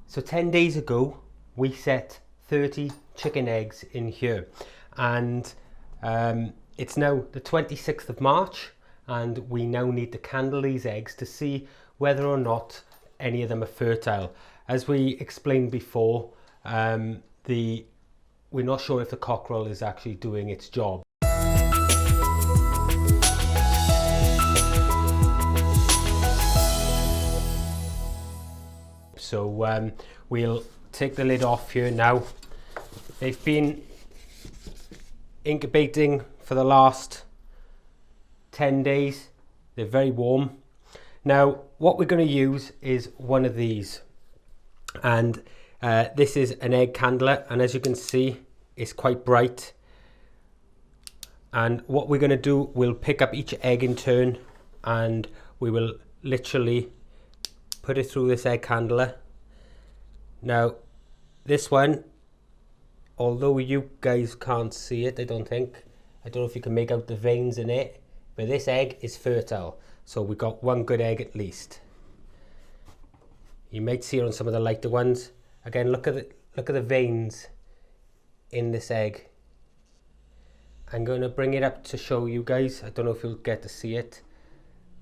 So 10 days ago, we set 30 chicken eggs in here, and it's now the 26th of March, and we now need to candle these eggs to see whether or not any of them are fertile. As we explained before, we're not sure if the cockerel is actually doing its job. So we'll take the lid off here now. They've been incubating for the last 10 days. They're very warm. Now what we're going to use is one of these, and this is an egg candler, and as you can see it's quite bright. And what we're going to do, we'll pick up each egg in turn and we will literally put it through this egg candler. Now this one, although you guys can't see it, I don't know if you can make out the veins in it, but this egg is fertile, so we got one good egg at least. You might see it on some of the lighter ones. Again, look at the veins in this egg. I'm going to bring it up to show you guys. I don't know if you'll get to see it,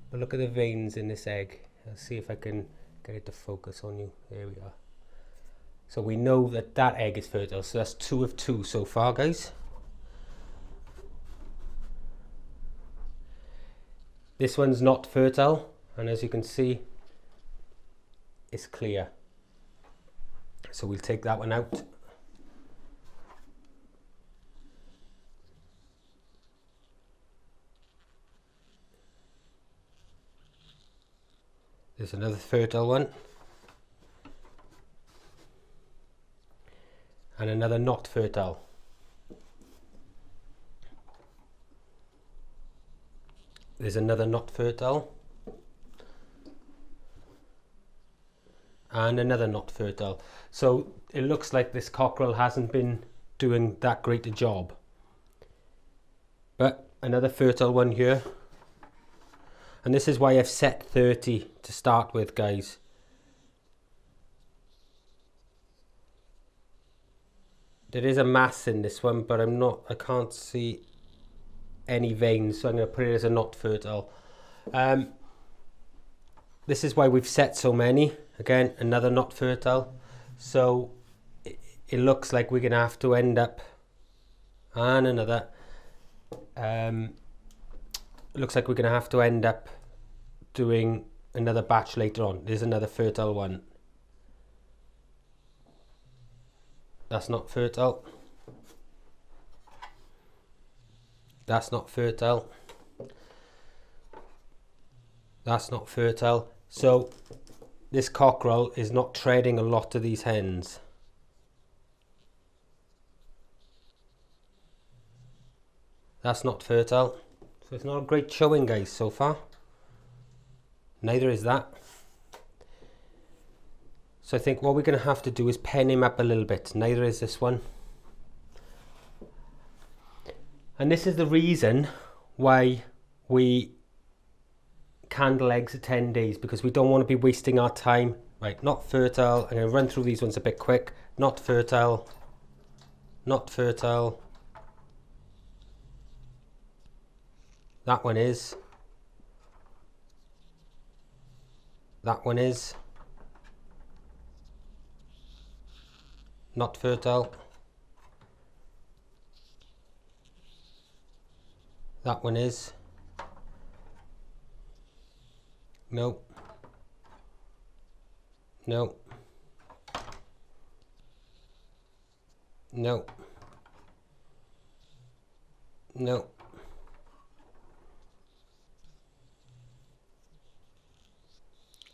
but look at the veins in this egg. I'll see if I can get it to focus on you. There we are. So we know that that egg is fertile, so that's 2 of 2 so far, guys. This one's not fertile, and as you can see, it's clear. So we'll take that one out. There's another fertile one. And another not fertile. There's another not fertile. And another not fertile. So it looks like this cockerel hasn't been doing that great a job. But another fertile one here. And this is why I've set 30 to start with, guys. There is a mass in this one, but I can't see any veins, so I'm going to put it as a not fertile. This is why we've set so many. Again, another not fertile. So it looks like we're going to have to end up, and another. It looks like we're going to have to end up doing another batch later on. There's another fertile one. That's not fertile. That's not fertile. That's not fertile. So this cockerel is not treading a lot of these hens. That's not fertile. So it's not a great showing, guys, so far. Neither is that. So I think what we're going to have to do is pen him up a little bit. Neither is this one. And this is the reason why we candle eggs at 10 days, because we don't want to be wasting our time. Right, not fertile. I'm going to run through these ones a bit quick. Not fertile. Not fertile. That one is. That one is. Not fertile. That one is. No. No. No. No.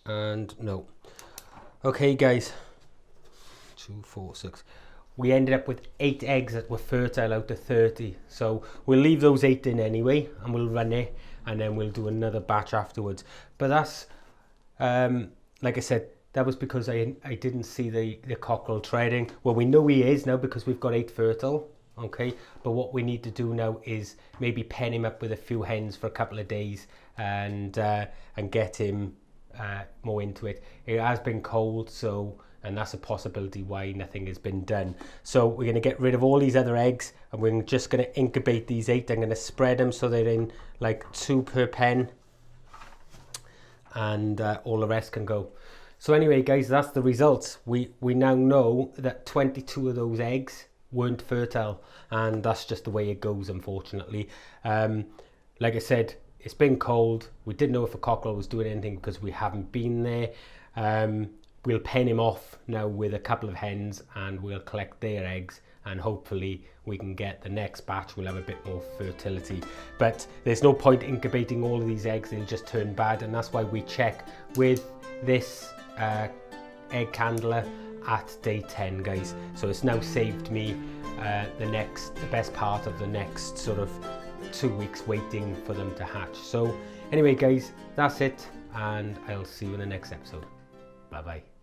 And no. Okay, guys. 2, 4, 6. We ended up with 8 eggs that were fertile out of 30. So we'll leave those 8 in anyway, and we'll run it, and then we'll do another batch afterwards. But that's, like I said, that was because I didn't see the cockerel trading. Well, we know he is now because we've got 8 fertile. Okay, but what we need to do now is maybe pen him up with a few hens for a couple of days and get him more into it. It has been cold, so and that's a possibility why nothing has been done. So we're going to get rid of all these other eggs, and we're just going to incubate these 8. I'm going to spread them so they're in like 2 per pen, and all the rest can go. So anyway guys, that's the results. We now know that 22 of those eggs weren't fertile, and that's just the way it goes, unfortunately. Like I said, it's been cold. We didn't know if a cockerel was doing anything because we haven't been there. We'll pen him off now with a couple of hens, and we'll collect their eggs, and hopefully we can get the next batch. We'll have a bit more fertility, but there's no point incubating all of these eggs. They'll just turn bad, and that's why we check with this egg candler at day 10, guys. So it's now saved me the best part of the next sort of 2 weeks waiting for them to hatch. So anyway guys, that's it, and I'll see you in the next episode. Bye bye.